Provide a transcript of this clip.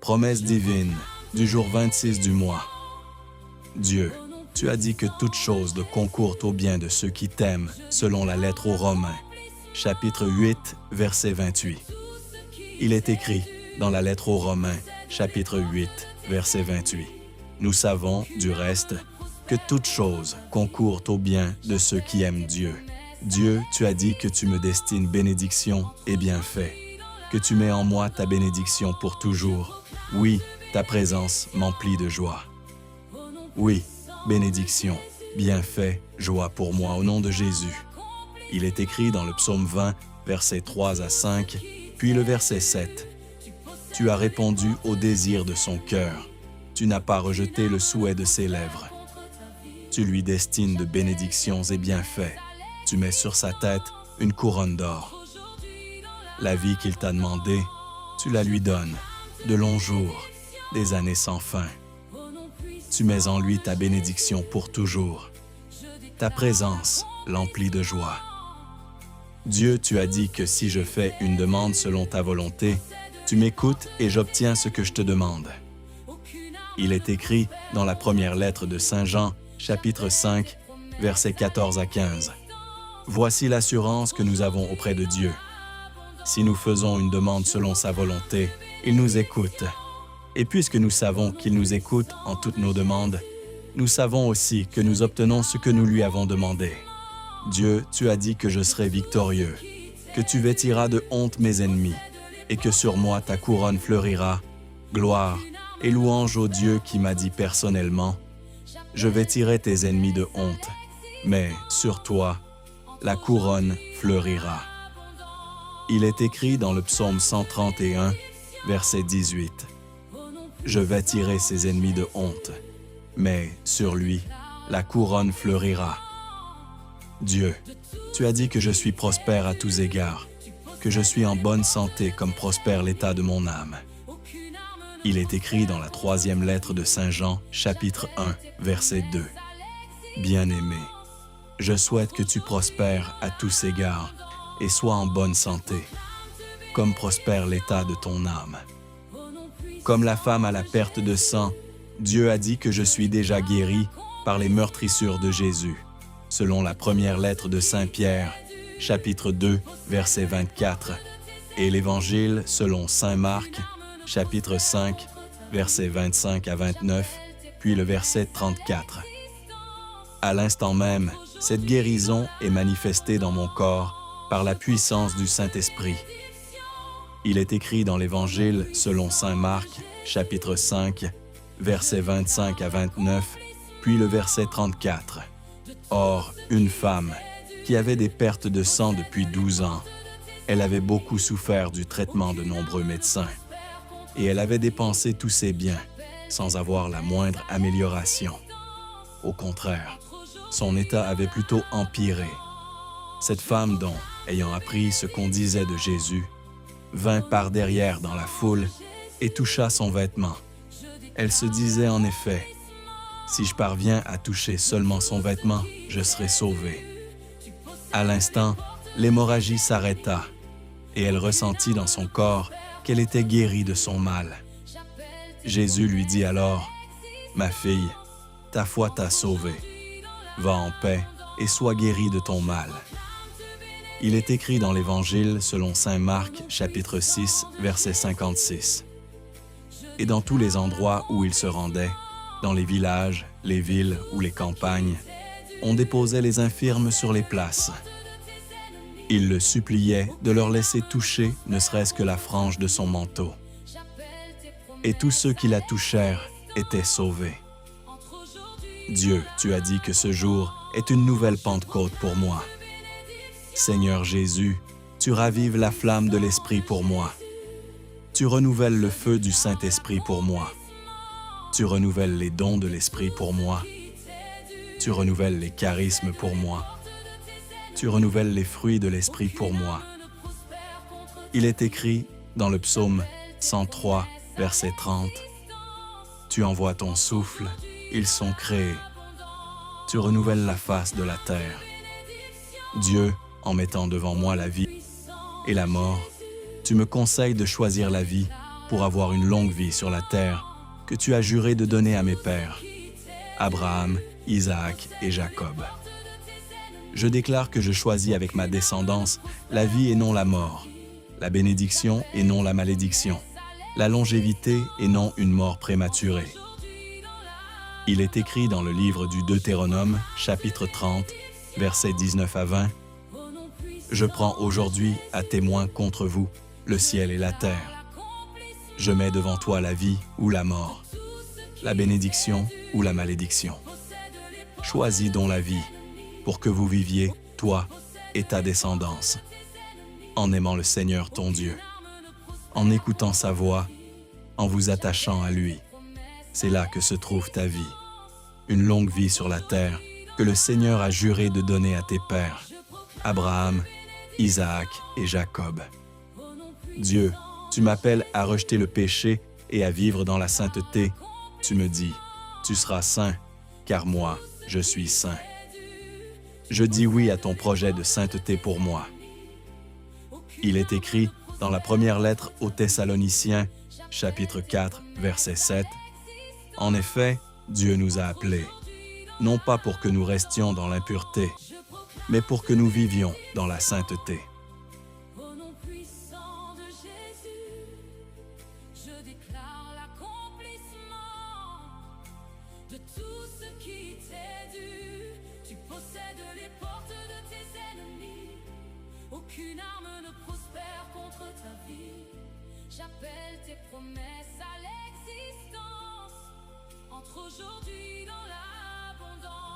Promesse divine du jour 26 du mois. Dieu, tu as dit que toute chose concourt au bien de ceux qui t'aiment, selon la lettre aux Romains, chapitre 8, verset 28. Il est écrit dans la lettre aux Romains, chapitre 8, verset 28. Nous savons, du reste, que toute chose concourt au bien de ceux qui aiment Dieu. Dieu, tu as dit que tu me destines bénédiction et bienfait, que tu mets en moi ta bénédiction pour toujours. Oui, ta présence m'emplit de joie. Oui, bénédiction, bienfait, joie pour moi au nom de Jésus. Il est écrit dans le psaume 20, versets 3 à 5, puis le verset 7. Tu as répondu au désir de son cœur. Tu n'as pas rejeté le souhait de ses lèvres. Tu lui destines de bénédictions et bienfaits. Tu mets sur sa tête une couronne d'or. La vie qu'il t'a demandée, tu la lui donnes, de longs jours, des années sans fin. Tu mets en lui ta bénédiction pour toujours. Ta présence l'emplit de joie. Dieu, tu as dit que si je fais une demande selon ta volonté, tu m'écoutes et j'obtiens ce que je te demande. Il est écrit dans la première lettre de Saint Jean, chapitre 5, versets 14 à 15. Voici l'assurance que nous avons auprès de Dieu. Si nous faisons une demande selon sa volonté, il nous écoute. Et puisque nous savons qu'il nous écoute en toutes nos demandes, nous savons aussi que nous obtenons ce que nous lui avons demandé. Dieu, tu as dit que je serai victorieux, que tu vêtiras de honte mes ennemis, et que sur moi ta couronne fleurira, gloire et louange au Dieu qui m'a dit personnellement, « Je vêtirai tes ennemis de honte, mais sur toi, la couronne fleurira. » Il est écrit dans le psaume 131, verset 18. « Je vêtirai ses ennemis de honte, mais sur lui, la couronne fleurira. » Dieu, tu as dit que je suis prospère à tous égards, que je suis en bonne santé comme prospère l'état de mon âme. Il est écrit dans la 3e lettre de Saint Jean, chapitre 1, verset 2. Bien-aimé, je souhaite que tu prospères à tous égards et sois en bonne santé, comme prospère l'état de ton âme. Comme la femme à la perte de sang, Dieu a dit que je suis déjà guéri par les meurtrissures de Jésus, selon la première lettre de Saint Pierre, chapitre 2, verset 24, et l'Évangile selon Saint Marc, chapitre 5, versets 25 à 29, puis le verset 34. À l'instant même, cette guérison est manifestée dans mon corps par la puissance du Saint-Esprit. Il est écrit dans l'Évangile selon Saint Marc, chapitre 5, versets 25 à 29, puis le verset 34. Or, une femme qui avait des pertes de sang depuis 12 ans, elle avait beaucoup souffert du traitement de nombreux médecins, et elle avait dépensé tous ses biens sans avoir la moindre amélioration. Au contraire, son état avait plutôt empiré. Cette femme donc, ayant appris ce qu'on disait de Jésus, vint par derrière dans la foule et toucha son vêtement. Elle se disait en effet, « Si je parviens à toucher seulement son vêtement, je serai sauvée. » À l'instant, l'hémorragie s'arrêta et elle ressentit dans son corps qu'elle était guérie de son mal. Jésus lui dit alors, « Ma fille, ta foi t'a sauvée. Va en paix et sois guérie de ton mal. » Il est écrit dans l'Évangile selon Saint Marc, chapitre 6, verset 56. Et dans tous les endroits où il se rendait, dans les villages, les villes ou les campagnes, on déposait les infirmes sur les places. Il le suppliait de leur laisser toucher ne serait-ce que la frange de son manteau. Et tous ceux qui la touchèrent étaient sauvés. Dieu, tu as dit que ce jour est une nouvelle Pentecôte pour moi. Seigneur Jésus, tu ravives la flamme de l'Esprit pour moi. Tu renouvelles le feu du Saint-Esprit pour moi. Tu renouvelles les dons de l'Esprit pour moi. Tu renouvelles les charismes pour moi. Tu renouvelles les fruits de l'Esprit pour moi. Il est écrit dans le psaume 103, verset 30. Tu envoies ton souffle, ils sont créés. Tu renouvelles la face de la terre. Dieu, en mettant devant moi la vie et la mort, tu me conseilles de choisir la vie pour avoir une longue vie sur la terre que tu as juré de donner à mes pères, Abraham, Isaac et Jacob. Je déclare que je choisis avec ma descendance la vie et non la mort, la bénédiction et non la malédiction, la longévité et non une mort prématurée. Il est écrit dans le livre du Deutéronome, chapitre 30, versets 19 à 20, « Je prends aujourd'hui à témoin contre vous le ciel et la terre. Je mets devant toi la vie ou la mort, la bénédiction ou la malédiction. Choisis donc la vie, pour que vous viviez, toi et ta descendance, en aimant le Seigneur ton Dieu, en écoutant sa voix, en vous attachant à lui. C'est là que se trouve ta vie, une longue vie sur la terre que le Seigneur a juré de donner à tes pères, Abraham, Isaac et Jacob. Dieu, tu m'appelles à rejeter le péché et à vivre dans la sainteté. Tu me dis, tu seras saint, car moi, je suis saint. Je dis oui à ton projet de sainteté pour moi. Il est écrit dans la première lettre aux Thessaloniciens, chapitre 4, verset 7, « En effet, Dieu nous a appelés, non pas pour que nous restions dans l'impureté, mais pour que nous vivions dans la sainteté. » Au nom puissant de Jésus, je déclare l'accomplissement de tout ce qui t'est dû. Tu possèdes les portes de tes ennemis. Aucune arme ne prospère contre ta vie. J'appelle tes promesses à l'existence. Entre aujourd'hui dans l'abondance.